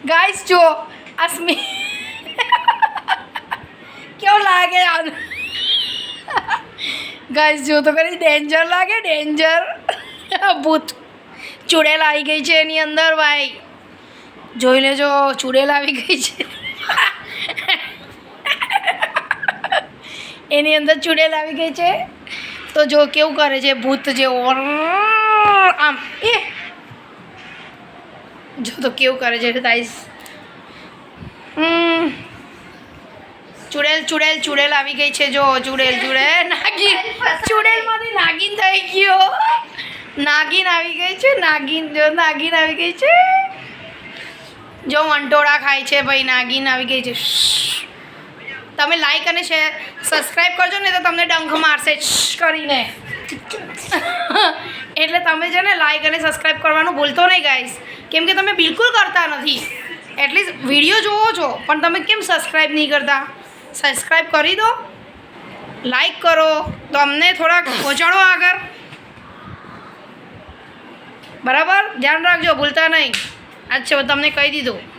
guys જો અસ્મી કેવું લાગે ગાઈસ જો તો કરી ડેન્જર લાગે ડેન્જર ભૂત ચૂડેલ આવી ગઈ છે એની અંદર ભાઈ જોઈ લેજો ચૂડેલ આવી ગઈ છે એની અંદર ચૂડેલ આવી ગઈ છે તો જો કેવું કરે છે ભૂત જેવો આમ એ જો તો કેવું કરે છે ગાઈસ ચૂડેલ ચૂડેલ ચૂડેલ આવી ગઈ છે જો ચૂડેલ ચૂડેલ નાગીન ચૂડેલમાંથી નાગીન થઈ ગયો નાગીન આવી ગઈ છે નાગીન જો નાગીન આવી ગઈ છે જો વંટોળા ખાય છે ભાઈ નાગીન આવી ગઈ છે તમે લાઈક અને શેર સબસ્ક્રાઈબ કરજો ને તો તમને ડંખ મારશે કરીને એટલે તમે છે ને લાઈક અને સબસ્ક્રાઈબ કરવાનું ભૂલતો નહીં ગાઈસ કેમ કે તમે બિલકુલ કરતા નથી એટલીસ્ટ વિડીયો જોવો છો પણ તમે કેમ સબસ્ક્રાઈબ નહીં કરતા સબસ્ક્રાઈબ કરી દો લાઈક કરો તો અમને થોડાક પહોંચાડો આગળ બરાબર ધ્યાન રાખજો ભૂલતા નહીં અચ્છા તમને કહી દીધું